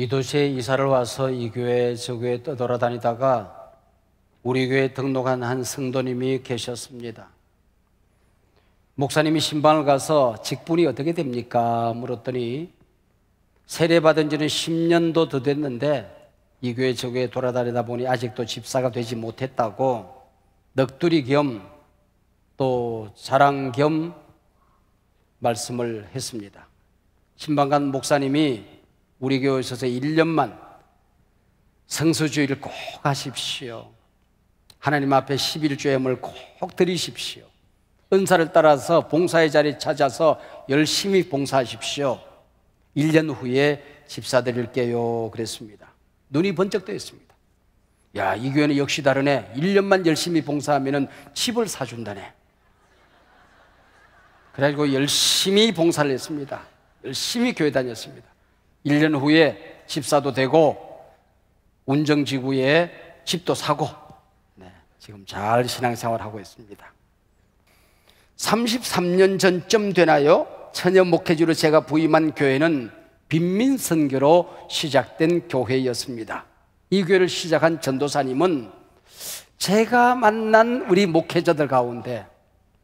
이 도시에 이사를 와서 이 교회 저 교회 떠돌아다니다가 우리 교회에 등록한 한 성도님이 계셨습니다. 목사님이 신방을 가서 직분이 어떻게 됩니까? 물었더니 세례받은 지는 10년도 더 됐는데 이 교회 저 교회 돌아다니다 보니 아직도 집사가 되지 못했다고 넋두리 겸 또 자랑 겸 말씀을 했습니다. 신방간 목사님이 우리 교회에 있어서 1년만 성수주의를 꼭 하십시오. 하나님 앞에 11조엠을 꼭 드리십시오. 은사를 따라서 봉사의 자리 찾아서 열심히 봉사하십시오. 1년 후에 집사 드릴게요 그랬습니다. 눈이 번쩍 뜨였습니다. 야, 이 교회는 역시 다르네. 1년만 열심히 봉사하면 집을 사준다네. 그래가지고 열심히 봉사를 했습니다. 열심히 교회 다녔습니다. 1년 후에 집사도 되고 운정지구에 집도 사고 지금 잘 신앙생활하고 있습니다. 33년 전쯤 되나요? 처녀 목회주로 제가 부임한 교회는 빈민선교로 시작된 교회였습니다. 이 교회를 시작한 전도사님은 제가 만난 우리 목회자들 가운데,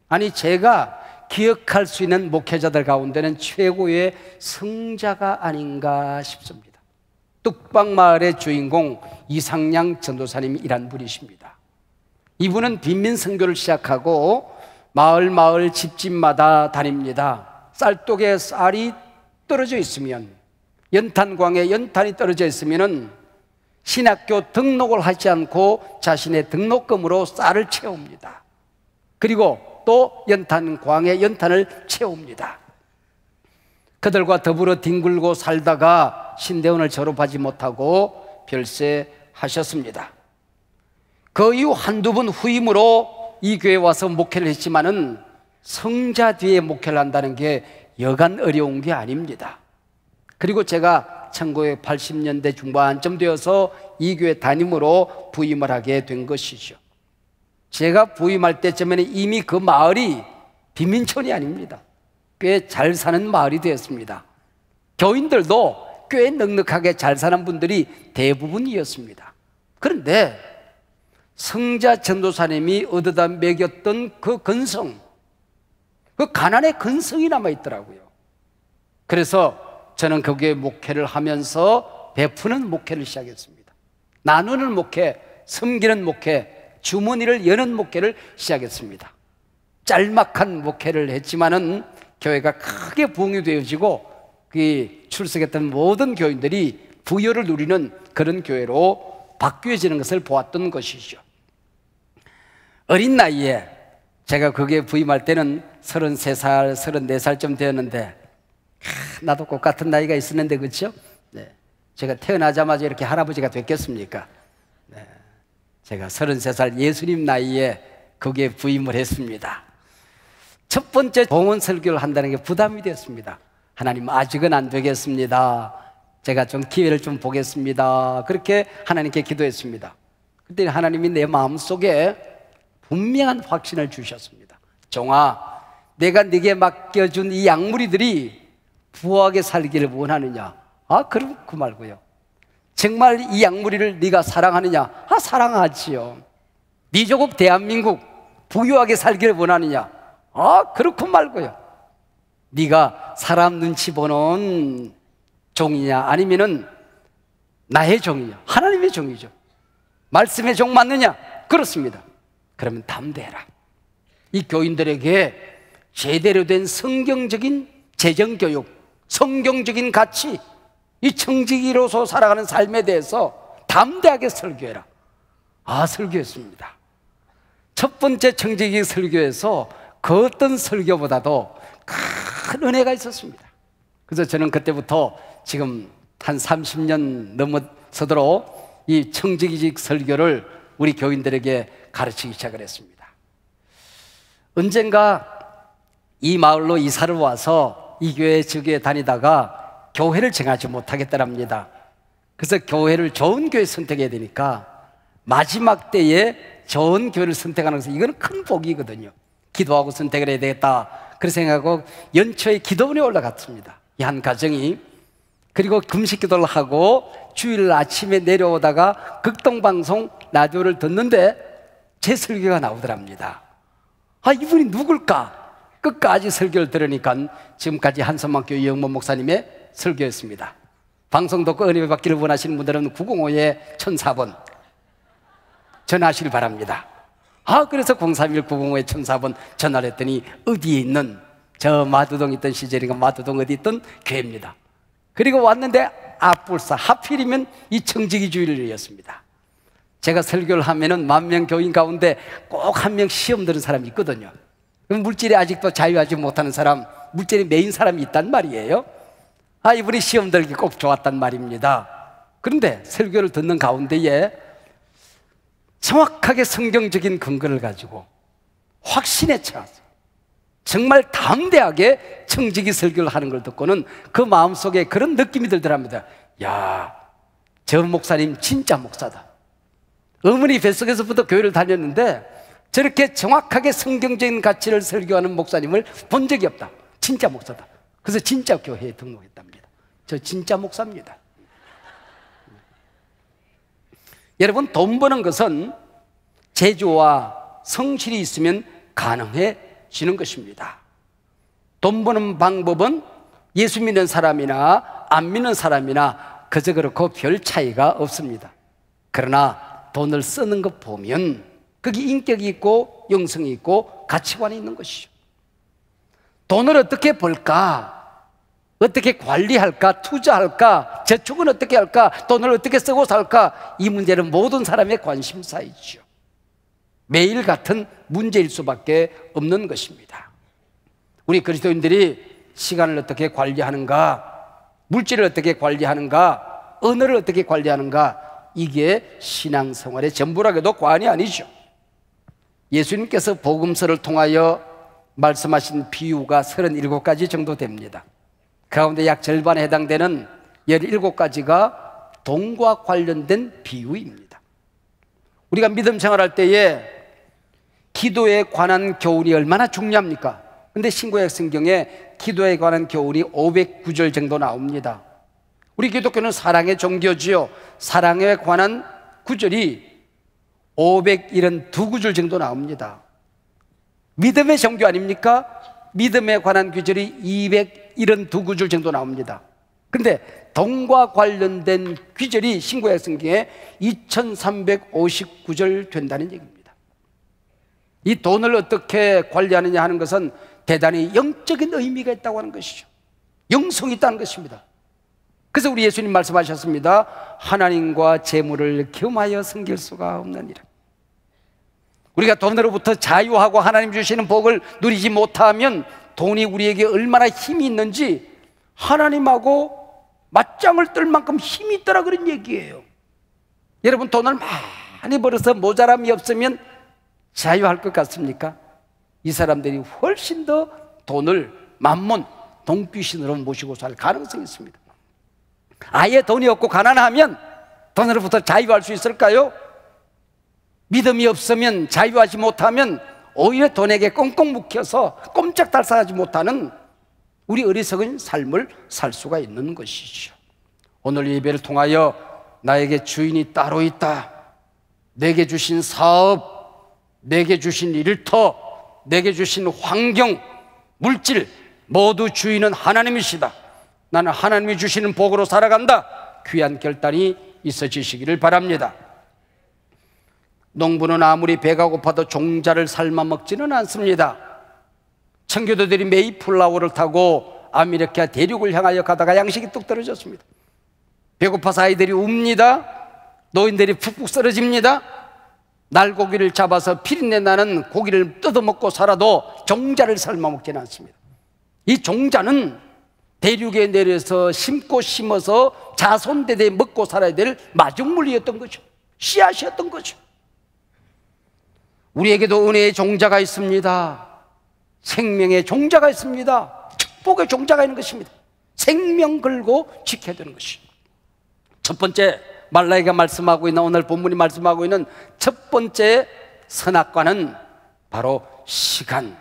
아니 제가 기억할 수 있는 목회자들 가운데는 최고의 성자가 아닌가 싶습니다. 뚝방마을의 주인공 이상양 전도사님이란 분이십니다. 이분은 빈민선교를 시작하고 마을 집집마다 다닙니다. 쌀독에 쌀이 떨어져 있으면, 연탄광에 연탄이 떨어져 있으면 신학교 등록을 하지 않고 자신의 등록금으로 쌀을 채웁니다. 그리고 또 연탄광에 연탄을 채웁니다. 그들과 더불어 뒹굴고 살다가 신대원을 졸업하지 못하고 별세하셨습니다. 그 이후 한두 번 후임으로 이 교회에 와서 목회를 했지만은 성자 뒤에 목회를 한다는 게 여간 어려운 게 아닙니다. 그리고 제가 1980년대 중반쯤 되어서 이 교회 담임으로 부임을 하게 된 것이죠. 제가 부임할 때쯤에는 이미 그 마을이 빈민촌이 아닙니다. 꽤 잘 사는 마을이 되었습니다. 교인들도 꽤 넉넉하게 잘 사는 분들이 대부분이었습니다. 그런데 성자 전도사님이 얻어다 먹였던 그 근성, 그 가난의 근성이 남아있더라고요. 그래서 저는 거기에 목회를 하면서 베푸는 목회를 시작했습니다. 나누는 목회, 섬기는 목회, 주머니를 여는 목회를 시작했습니다. 짤막한 목회를 했지만은 교회가 크게 부흥이 되어지고 그 출석했던 모든 교인들이 부여를 누리는 그런 교회로 바뀌어지는 것을 보았던 것이죠. 어린 나이에 제가 거기에 부임할 때는 33살, 34살쯤 되었는데 나도 꼭 같은 나이가 있었는데 그렇죠? 네. 제가 태어나자마자 이렇게 할아버지가 됐겠습니까? 네. 제가 33살 예수님 나이에 거기에 부임을 했습니다. 첫 번째 봉헌 설교를 한다는 게 부담이 됐습니다. 하나님 아직은 안 되겠습니다. 제가 좀 기회를 좀 보겠습니다. 그렇게 하나님께 기도했습니다. 그때 하나님이 내 마음속에 분명한 확신을 주셨습니다. 종아, 내가 네게 맡겨준 이 양무리들이 부하게 살기를 원하느냐? 그럼 그 말고요. 정말 이 양무리를 네가 사랑하느냐? 사랑하지요. 네 조국 대한민국 부유하게 살기를 원하느냐? 그렇고 말고요. 네가 사람 눈치 보는 종이냐 아니면은 나의 종이냐? 하나님의 종이죠. 말씀의 종 맞느냐? 그렇습니다. 그러면 담대해라. 이 교인들에게 제대로 된 성경적인 재정교육, 성경적인 가치, 이 청지기로서 살아가는 삶에 대해서 담대하게 설교해라. 설교했습니다. 첫 번째 청지기 설교에서 그 어떤 설교보다도 큰 은혜가 있었습니다. 그래서 저는 그때부터 지금 한 30년 넘어서도록 이 청지기식 설교를 우리 교인들에게 가르치기 시작을 했습니다. 언젠가 이 마을로 이사를 와서 이 교회 저 교회 다니다가 교회를 정하지 못하겠더랍니다. 그래서 교회를 좋은 교회 선택해야 되니까 마지막 때에 좋은 교회를 선택하는 것은 이건 큰 복이거든요. 기도하고 선택을 해야 되겠다 그렇게 생각하고 연초에 기도원에 올라갔습니다. 이 한 가정이 그리고 금식 기도를 하고 주일 아침에 내려오다가 극동방송 라디오를 듣는데 제 설교가 나오더랍니다. 아, 이분이 누굴까? 끝까지 설교를 들으니까 지금까지 한선만교회 영모 목사님의 설교였습니다. 방송 듣고 은혜 받기를 원하시는 분들은 905-1004번 전화하시길 바랍니다. 아, 그래서 031-905-1004번 전화를 했더니 어디에 있는, 저 마두동 있던 시절이가 마두동 어디 있던 교회입니다. 그리고 왔는데 앞불사 하필이면 이 청지기 주일이었습니다. 제가 설교를 하면은 10,000명 교인 가운데 꼭 한 명 시험 들은 사람이 있거든요. 그럼 물질에 아직도 자유하지 못하는 사람, 물질에 매인 사람이 있단 말이에요. 아, 이분이 시험 들기 꼭 좋았단 말입니다. 그런데 설교를 듣는 가운데에 정확하게 성경적인 근거를 가지고 확신에 차서 정말 담대하게 청지기 설교를 하는 걸 듣고는 그 마음속에 그런 느낌이 들더랍니다. 야, 저 목사님 진짜 목사다. 어머니 뱃속에서부터 교회를 다녔는데 저렇게 정확하게 성경적인 가치를 설교하는 목사님을 본 적이 없다. 진짜 목사다. 그래서 진짜 교회에 등록했답니다. 저 진짜 목사입니다. 여러분, 돈 버는 것은 재주와 성실이 있으면 가능해지는 것입니다. 돈 버는 방법은 예수 믿는 사람이나 안 믿는 사람이나 그저 그렇고 별 차이가 없습니다. 그러나 돈을 쓰는 것 보면 그게 인격이 있고 영성이 있고 가치관이 있는 것이죠. 돈을 어떻게 벌까? 어떻게 관리할까? 투자할까? 저축은 어떻게 할까? 돈을 어떻게 쓰고 살까? 이 문제는 모든 사람의 관심사이죠. 매일 같은 문제일 수밖에 없는 것입니다. 우리 그리스도인들이 시간을 어떻게 관리하는가? 물질을 어떻게 관리하는가? 언어를 어떻게 관리하는가? 이게 신앙생활의 전부라고 해도 과언이 아니죠. 예수님께서 복음서를 통하여 말씀하신 비유가 37가지 정도 됩니다. 그 가운데 약 절반에 해당되는 17가지가 돈과 관련된 비유입니다. 우리가 믿음 생활할 때에 기도에 관한 교훈이 얼마나 중요합니까? 근데 신구약 성경에 기도에 관한 교훈이 509절 정도 나옵니다. 우리 기독교는 사랑의 종교지요. 사랑에 관한 구절이 572구절 정도 나옵니다. 믿음의 종교 아닙니까? 믿음에 관한 구절이 272구절 정도 나옵니다. 그런데 돈과 관련된 구절이 신구약 성경에 2359절 된다는 얘기입니다. 이 돈을 어떻게 관리하느냐 하는 것은 대단히 영적인 의미가 있다고 하는 것이죠. 영성이 있다는 것입니다. 그래서 우리 예수님 말씀하셨습니다. 하나님과 재물을 겸하여 섬길 수가 없느니라. 우리가 돈으로부터 자유하고 하나님 주시는 복을 누리지 못하면 돈이 우리에게 얼마나 힘이 있는지 하나님하고 맞짱을 뜰 만큼 힘이 있더라, 그런 얘기예요. 여러분, 돈을 많이 벌어서 모자람이 없으면 자유할 것 같습니까? 이 사람들이 훨씬 더 돈을 만몬, 돈귀신으로 모시고 살 가능성이 있습니다. 아예 돈이 없고 가난하면 돈으로부터 자유할 수 있을까요? 믿음이 없으면, 자유하지 못하면 오히려 돈에게 꽁꽁 묶여서 꼼짝달싹하지 못하는 우리 어리석은 삶을 살 수가 있는 것이죠. 오늘 예배를 통하여 나에게 주인이 따로 있다, 내게 주신 사업, 내게 주신 일터, 내게 주신 환경, 물질 모두 주인은 하나님이시다, 나는 하나님이 주시는 복으로 살아간다, 귀한 결단이 있어지시기를 바랍니다. 농부는 아무리 배가 고파도 종자를 삶아 먹지는 않습니다. 청교도들이 메이플라워를 타고 아메리카 대륙을 향하여 가다가 양식이 뚝 떨어졌습니다. 배고파서 아이들이 웁니다. 노인들이 푹푹 쓰러집니다. 날고기를 잡아서 피린내 나는 고기를 뜯어먹고 살아도 종자를 삶아 먹지는 않습니다. 이 종자는 대륙에 내려서 심고 심어서 자손대대에 먹고 살아야 될 마중물이었던 거죠. 씨앗이었던 거죠. 우리에게도 은혜의 종자가 있습니다. 생명의 종자가 있습니다. 축복의 종자가 있는 것입니다. 생명 걸고 지켜야 되는 것이죠. 첫 번째, 말라기가 말씀하고 있는, 오늘 본문이 말씀하고 있는 첫 번째 선악과는 바로 시간.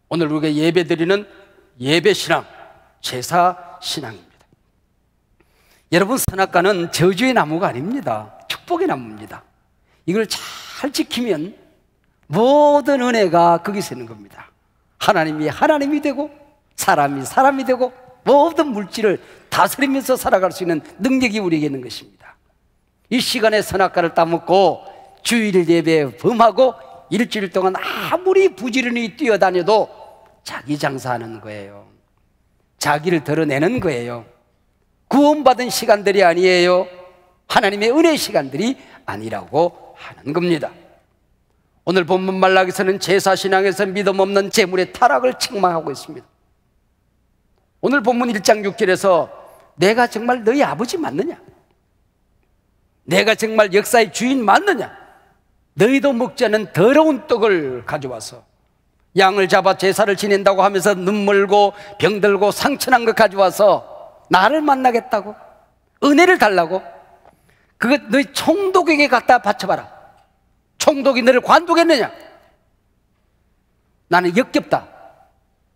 오늘 우리가 예배드리는 예배신앙, 제사신앙입니다. 여러분, 선악과는 저주의 나무가 아닙니다. 축복의 나무입니다. 이걸 잘 지키면 모든 은혜가 거기서 있는 겁니다. 하나님이 하나님이 되고 사람이 사람이 되고 모든 물질을 다스리면서 살아갈 수 있는 능력이 우리에게 있는 것입니다. 이 시간에 선악과를 따먹고 주일 예배에 범하고 일주일 동안 아무리 부지런히 뛰어다녀도 자기 장사하는 거예요. 자기를 드러내는 거예요. 구원받은 시간들이 아니에요. 하나님의 은혜의 시간들이 아니라고 하는 겁니다. 오늘 본문 말라기서는 제사신앙에서 믿음 없는 재물의 타락을 책망하고 있습니다. 오늘 본문 1장 6절에서 내가 정말 너희 아버지 맞느냐? 내가 정말 역사의 주인 맞느냐? 너희도 먹지 않는 더러운 떡을 가져와서 양을 잡아 제사를 지낸다고 하면서 눈물고 병들고 상처난 것 가져와서 나를 만나겠다고? 은혜를 달라고? 그것 너희 총독에게 갖다 바쳐봐라. 총독이 너를 관두겠느냐? 나는 역겹다.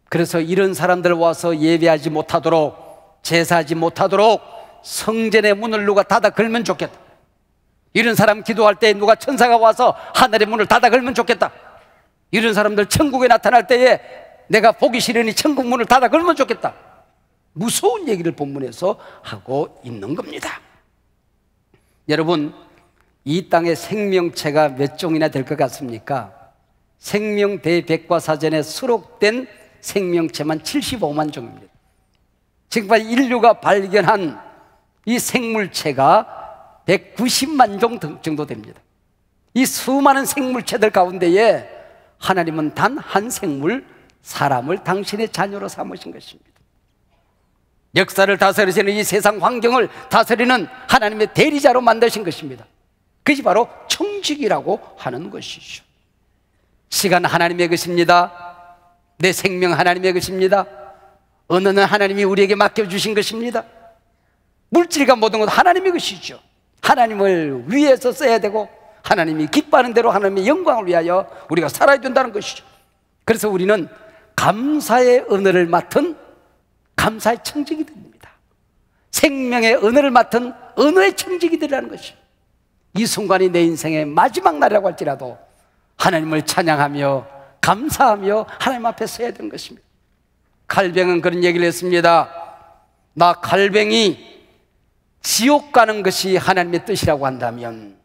그래서 이런 사람들 와서 예배하지 못하도록, 제사하지 못하도록 성전의 문을 누가 닫아 걸면 좋겠다. 이런 사람 기도할 때 누가 천사가 와서 하늘의 문을 닫아 걸면 좋겠다. 이런 사람들 천국에 나타날 때에 내가 보기 싫으니 천국 문을 닫아 걸면 좋겠다. 무서운 얘기를 본문에서 하고 있는 겁니다. 여러분, 이 땅의 생명체가 몇 종이나 될 것 같습니까? 생명대백과사전에 수록된 생명체만 75만 종입니다. 지금까지 인류가 발견한 이 생물체가 190만 종 정도 됩니다. 이 수많은 생물체들 가운데에 하나님은 단 한 생물, 사람을 당신의 자녀로 삼으신 것입니다. 역사를 다스리시는 이 세상 환경을 다스리는 하나님의 대리자로 만드신 것입니다. 그것이 바로 청직이라고 하는 것이죠. 시간 하나님의 것입니다. 내 생명 하나님의 것입니다. 언어는 하나님이 우리에게 맡겨주신 것입니다. 물질과 모든 것 하나님의 것이죠. 하나님을 위해서 써야 되고 하나님이 기뻐하는 대로 하나님의 영광을 위하여 우리가 살아야 된다는 것이죠. 그래서 우리는 감사의 언어를 맡은 감사의 청직이 됩니다. 생명의 언어를 맡은 언어의 청직이 되라는 것이죠. 이 순간이 내 인생의 마지막 날이라고 할지라도 하나님을 찬양하며 감사하며 하나님 앞에 서야 되는 것입니다. 칼뱅은 그런 얘기를 했습니다. 나 칼뱅이 지옥 가는 것이 하나님의 뜻이라고 한다면,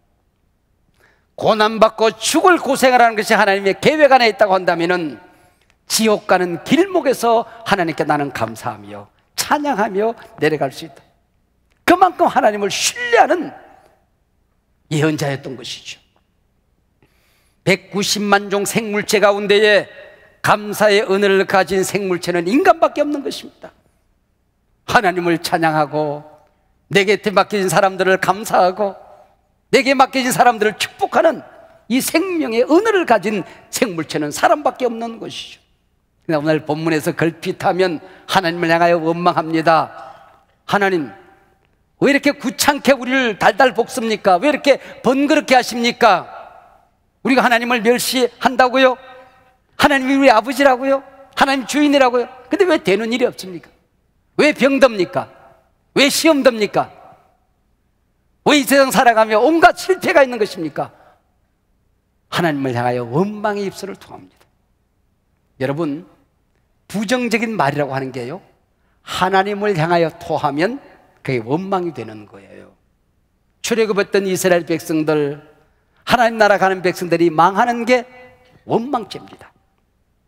고난받고 죽을 고생하라는 것이 하나님의 계획 안에 있다고 한다면 지옥 가는 길목에서 하나님께 나는 감사하며 찬양하며 내려갈 수 있다. 그만큼 하나님을 신뢰하는 예언자였던 것이죠. 190만 종 생물체 가운데에 감사의 은혜를 가진 생물체는 인간밖에 없는 것입니다. 하나님을 찬양하고 내게 맡겨진 사람들을 감사하고 내게 맡겨진 사람들을 축복하는 이 생명의 은혜를 가진 생물체는 사람밖에 없는 것이죠. 오늘 본문에서 걸핏하면 하나님을 향하여 원망합니다. 하나님, 왜 이렇게 귀찮게 우리를 달달 볶습니까? 왜 이렇게 번거롭게 하십니까? 우리가 하나님을 멸시한다고요? 하나님이 우리 아버지라고요? 하나님 주인이라고요? 근데 왜 되는 일이 없습니까? 왜 병듭니까? 왜 시험듭니까? 왜 이 세상 살아가며 온갖 실패가 있는 것입니까? 하나님을 향하여 원망의 입술을 통합니다. 여러분, 부정적인 말이라고 하는 게요, 하나님을 향하여 토하면 그게 원망이 되는 거예요. 출애굽했던 이스라엘 백성들, 하나님 나라 가는 백성들이 망하는 게 원망죄입니다.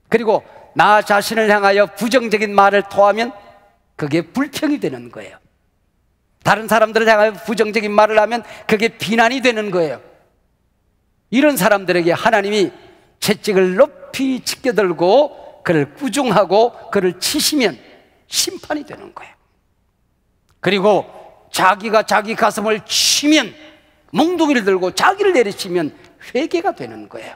그리고 나 자신을 향하여 부정적인 말을 토하면 그게 불평이 되는 거예요. 다른 사람들을 향하여 부정적인 말을 하면 그게 비난이 되는 거예요. 이런 사람들에게 하나님이 채찍을 높이 치켜들고 그를 꾸중하고 그를 치시면 심판이 되는 거예요. 그리고 자기가 자기 가슴을 치면, 몽둥이를 들고 자기를 내리치면 회개가 되는 거예요.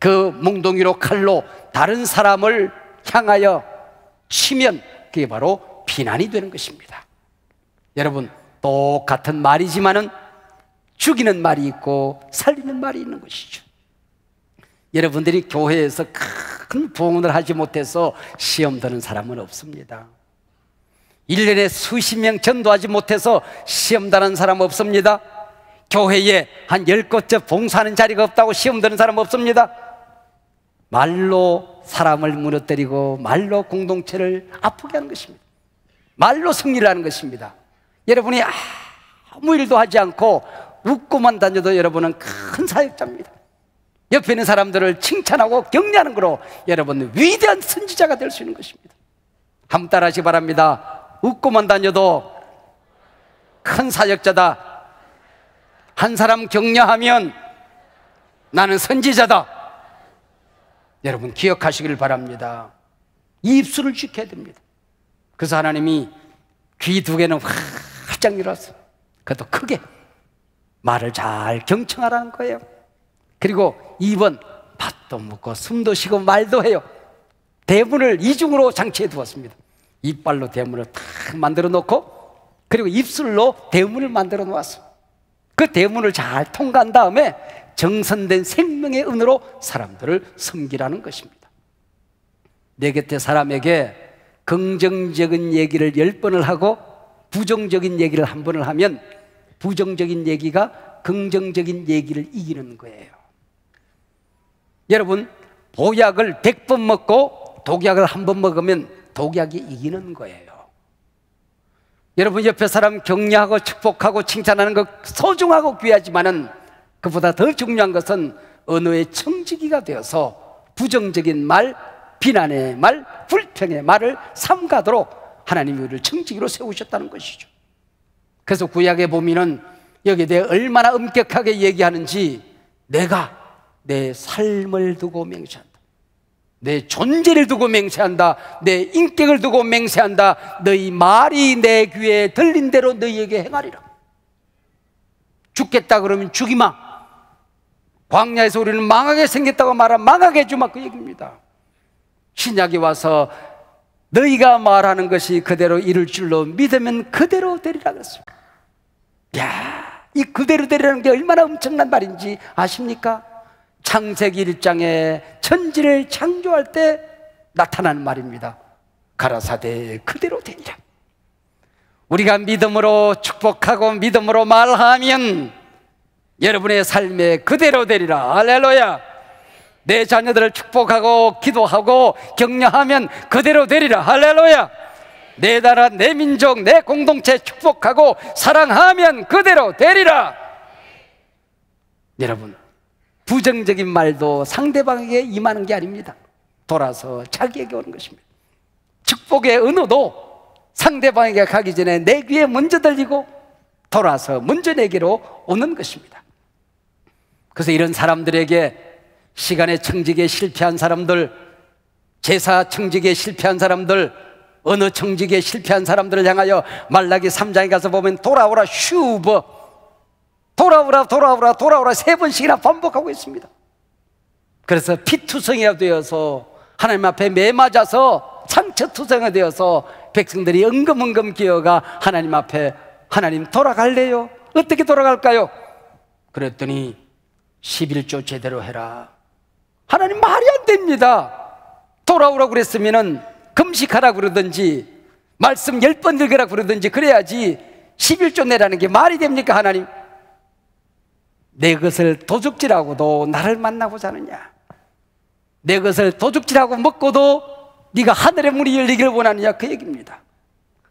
그 몽둥이로 칼로 다른 사람을 향하여 치면 그게 바로 비난이 되는 것입니다. 여러분, 똑같은 말이지만은 죽이는 말이 있고 살리는 말이 있는 것이죠. 여러분들이 교회에서 큰 부흥을 하지 못해서 시험 드는 사람은 없습니다. 1년에 수십 명 전도하지 못해서 시험 다는 사람 없습니다. 교회에 한 10곳째 봉사하는 자리가 없다고 시험 드는 사람 없습니다. 말로 사람을 무너뜨리고 말로 공동체를 아프게 하는 것입니다. 말로 승리를 하는 것입니다. 여러분이 아무 일도 하지 않고 웃고만 다녀도 여러분은 큰 사역자입니다. 옆에 있는 사람들을 칭찬하고 격려하는 거로 여러분은 위대한 선지자가 될 수 있는 것입니다. 한번 따라하시기 바랍니다. 웃고만 다녀도 큰 사역자다. 한 사람 격려하면 나는 선지자다. 여러분 기억하시길 바랍니다. 이 입술을 지켜야 됩니다. 그래서 하나님이 귀 두 개는 활짝 열었어. 그것도 크게 말을 잘 경청하라는 거예요. 그리고 입은 밭도 묻고 숨도 쉬고 말도 해요. 대문을 이중으로 장치해 두었습니다. 이빨로 대문을 탁 만들어 놓고 그리고 입술로 대문을 만들어 놓았어. 그 대문을 잘 통과한 다음에 정선된 생명의 은으로 사람들을 섬기라는 것입니다. 내 곁에 사람에게 긍정적인 얘기를 10번을 하고 부정적인 얘기를 1번을 하면 부정적인 얘기가 긍정적인 얘기를 이기는 거예요. 여러분 보약을 100번 먹고 독약을 1번 먹으면 독약이 이기는 거예요. 여러분 옆에 사람 격려하고 축복하고 칭찬하는 것 소중하고 귀하지만은 그보다 더 중요한 것은 언어의 청지기가 되어서 부정적인 말, 비난의 말, 불평의 말을 삼가도록 하나님이 우리를 청지기로 세우셨다는 것이죠. 그래서 구약에 보면은 여기에 대해 얼마나 엄격하게 얘기하는지 내가 내 삶을 두고 맹세한다. 내 존재를 두고 맹세한다. 내 인격을 두고 맹세한다. 너희 말이 내 귀에 들린 대로 너희에게 행하리라. 죽겠다 그러면 죽이마. 광야에서 우리는 망하게 생겼다고 말하면 망하게 해주마, 그 얘기입니다. 신약에 와서 너희가 말하는 것이 그대로 이룰 줄로 믿으면 그대로 되리라 그랬어요. 야, 이 그대로 되리라는 게 얼마나 엄청난 말인지 아십니까? 창세기 1장에 천지를 창조할 때 나타나는 말입니다. 가라사대 그대로 되리라. 우리가 믿음으로 축복하고 믿음으로 말하면 여러분의 삶에 그대로 되리라. 할렐루야. 내 자녀들을 축복하고 기도하고 격려하면 그대로 되리라. 할렐루야. 내 나라, 내 민족, 내 공동체 축복하고 사랑하면 그대로 되리라. 여러분 부정적인 말도 상대방에게 임하는 게 아닙니다. 돌아서 자기에게 오는 것입니다. 축복의 은혜도 상대방에게 가기 전에 내 귀에 먼저 들리고 돌아서 먼저 내게로 오는 것입니다. 그래서 이런 사람들에게 시간의 청지기에 실패한 사람들, 제사 청지기에 실패한 사람들, 언어 청지기에 실패한 사람들을 향하여 말라기 3장에 가서 보면 돌아오라 슈버, 돌아오라 돌아오라 돌아오라 3번씩이나 반복하고 있습니다. 그래서 피투성이가 되어서 하나님 앞에 매맞아서 상처투성이가 되어서 백성들이 엉금엉금 기어가 하나님 앞에 하나님 돌아갈래요? 어떻게 돌아갈까요? 그랬더니 11조 제대로 해라. 하나님 말이 안 됩니다. 돌아오라고 그랬으면 금식하라고 그러든지 말씀 10번 읽으라고 그러든지 그래야지 11조 내라는 게 말이 됩니까? 하나님 내 것을 도둑질하고도 나를 만나고자 하느냐? 내 것을 도둑질하고 먹고도 네가 하늘의 문이 열리기를 원하느냐? 그 얘기입니다.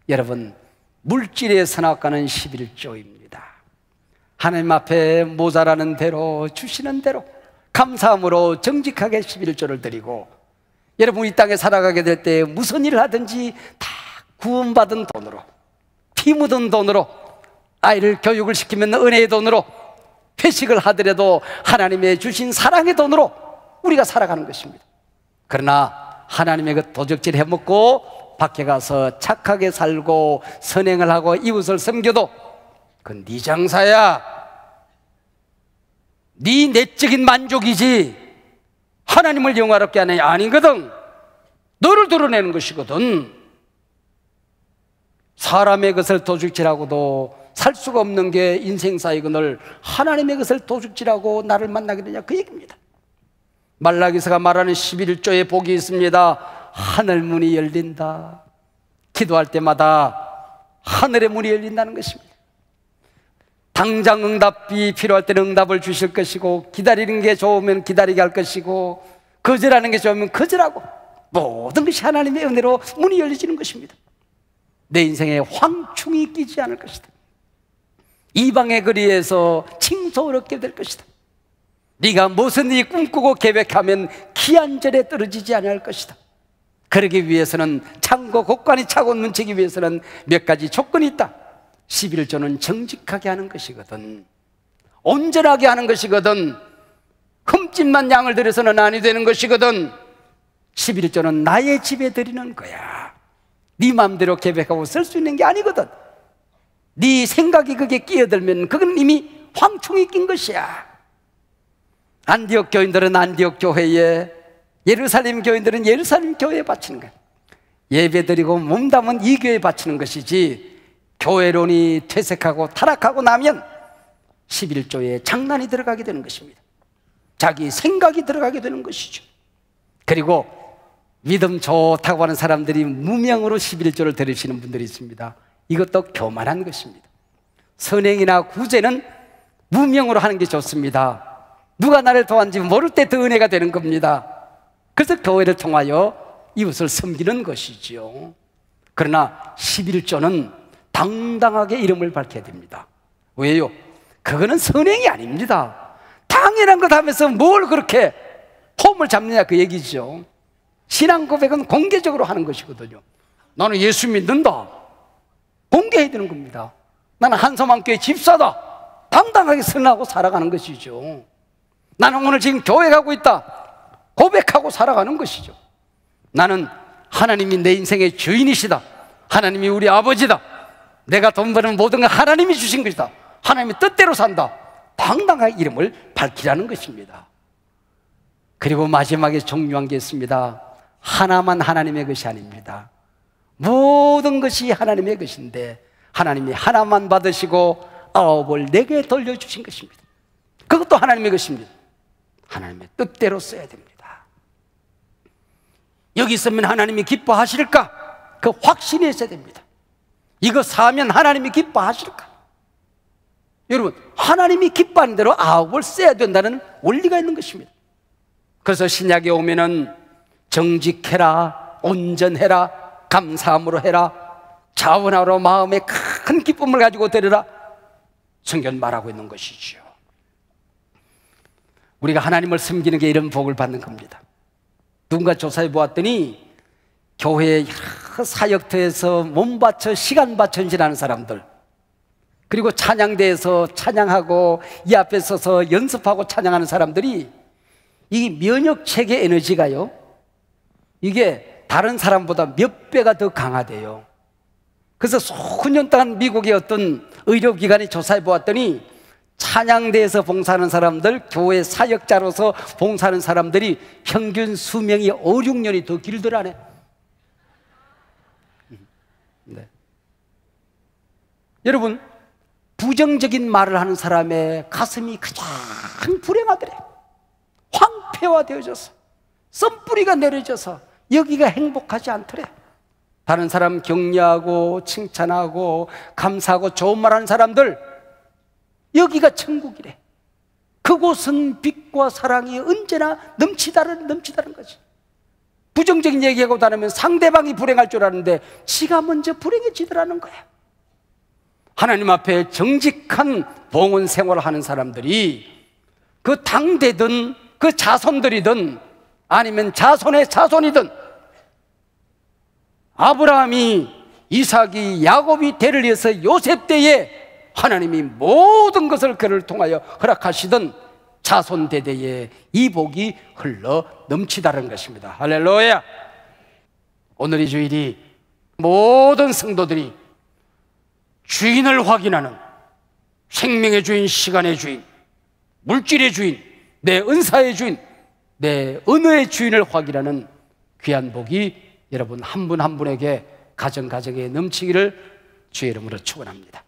여러분 물질의 선악과는 11조입니다. 하나님 앞에 모자라는 대로 주시는 대로 감사함으로 정직하게 11조를 드리고 여러분 이 땅에 살아가게 될 때 무슨 일을 하든지 다 구원받은 돈으로 피 묻은 돈으로 아이를 교육을 시키면 은혜의 돈으로 회식을 하더라도 하나님의 주신 사랑의 돈으로 우리가 살아가는 것입니다. 그러나 하나님의 그 도적질 해먹고 밖에 가서 착하게 살고 선행을 하고 이웃을 섬겨도 그건 네 장사야. 네 내적인 만족이지 하나님을 영화롭게 하는 게 아니거든. 너를 드러내는 것이거든. 사람의 것을 도둑질하고도 살 수가 없는 게 인생사이거늘 하나님의 것을 도둑질하고 나를 만나게 되냐? 그 얘기입니다. 말라기서가 말하는 11조의 복이 있습니다. 하늘문이 열린다. 기도할 때마다 하늘의 문이 열린다는 것입니다. 당장 응답이 필요할 때는 응답을 주실 것이고, 기다리는 게 좋으면 기다리게 할 것이고, 거절하는 게 좋으면 거절하고, 모든 것이 하나님의 은혜로 문이 열려지는 것입니다. 내 인생에 황충이 끼지 않을 것이다. 이방의 거리에서 칭송을 얻게 될 것이다. 네가 무슨 일 꿈꾸고 계획하면 기한절에 떨어지지 않을 것이다. 그러기 위해서는, 창고 곳간이 차고 눈치기 위해서는 몇 가지 조건이 있다. 11조는 정직하게 하는 것이거든, 온전하게 하는 것이거든, 흠집만 양을 들여서는 아니 되는 것이거든. 11조는 나의 집에 드리는 거야. 네 마음대로 계획하고 쓸 수 있는 게 아니거든. 네 생각이 그게 끼어들면 그건 이미 황충이 낀 것이야. 안디옥 교인들은 안디옥 교회에, 예루살렘 교인들은 예루살렘 교회에 바치는 거야. 예배드리고 몸담은 이 교회에 바치는 것이지, 교회론이 퇴색하고 타락하고 나면 11조에 장난이 들어가게 되는 것입니다. 자기 생각이 들어가게 되는 것이죠. 그리고 믿음 좋다고 하는 사람들이 무명으로 11조를 드리시는 분들이 있습니다. 이것도 교만한 것입니다. 선행이나 구제는 무명으로 하는 게 좋습니다. 누가 나를 도왔는지 모를 때 더 은혜가 되는 겁니다. 그래서 교회를 통하여 이웃을 섬기는 것이지요. 그러나 11조는 당당하게 이름을 밝혀야 됩니다. 왜요? 그거는 선행이 아닙니다. 당연한 것 하면서 뭘 그렇게 폼을 잡느냐, 그 얘기죠. 신앙 고백은 공개적으로 하는 것이거든요. 나는 예수 믿는다, 공개해야 되는 겁니다. 나는 한소망교회 집사다, 당당하게 선하고 살아가는 것이죠. 나는 오늘 지금 교회 가고 있다, 고백하고 살아가는 것이죠. 나는 하나님이 내 인생의 주인이시다, 하나님이 우리 아버지다, 내가 돈 버는 모든 건 하나님이 주신 것이다, 하나님의 뜻대로 산다, 당당하게 이름을 밝히라는 것입니다. 그리고 마지막에 중요한 게 있습니다. 하나만 하나님의 것이 아닙니다. 모든 것이 하나님의 것인데, 하나님이 하나만 받으시고 9을 내게 돌려주신 것입니다. 그것도 하나님의 것입니다. 하나님의 뜻대로 써야 됩니다. 여기 있으면 하나님이 기뻐하실까? 그 확신이 있어야 됩니다. 이거 사면 하나님이 기뻐하실까? 여러분, 하나님이 기뻐하는 대로 9을 써야 된다는 원리가 있는 것입니다. 그래서 신약에 오면은 정직해라, 온전해라, 감사함으로 해라, 자원하로 마음에 큰 기쁨을 가지고 드려라, 성경 말하고 있는 것이죠. 우리가 하나님을 섬기는 게 이런 복을 받는 겁니다. 누군가 조사해 보았더니 교회의 여러 사역터에서 몸 바쳐 시간 바쳐 헌신하는 사람들, 그리고 찬양대에서 찬양하고 이 앞에 서서 연습하고 찬양하는 사람들이, 이 면역체계 에너지가요, 이게 다른 사람보다 몇 배가 더 강하대요. 그래서 수년 동안 미국의 어떤 의료기관이 조사해 보았더니 찬양대에서 봉사하는 사람들, 교회 사역자로서 봉사하는 사람들이 평균 수명이 5, 6년이 더 길더라네. 네. 여러분, 부정적인 말을 하는 사람의 가슴이 가장 불행하더래. 황폐화되어져서 썬뿌리가 내려져서 여기가 행복하지 않더래. 다른 사람 격려하고 칭찬하고 감사하고 좋은 말하는 사람들, 여기가 천국이래. 그곳은 빛과 사랑이 언제나 넘치다는 거지. 부정적인 얘기하고 다니면 상대방이 불행할 줄 아는데 지가 먼저 불행해지더라는 거야. 하나님 앞에 정직한 봉헌 생활을 하는 사람들이, 그 당대든 그 자손들이든 아니면 자손의 자손이든, 아브라함이, 이삭이, 야곱이 대를 이어서 요셉 때에 하나님이 모든 것을 그를 통하여 허락하시던 자손 대대에 이 복이 흘러 넘치다는 것입니다. 할렐루야. 오늘 이 주일이 모든 성도들이 주인을 확인하는, 생명의 주인, 시간의 주인, 물질의 주인, 내 은사의 주인, 내 은혜의 주인을 확인하는 귀한 복이 여러분 한 분 한 분에게 가정가정에 넘치기를 주의 이름으로 축원합니다.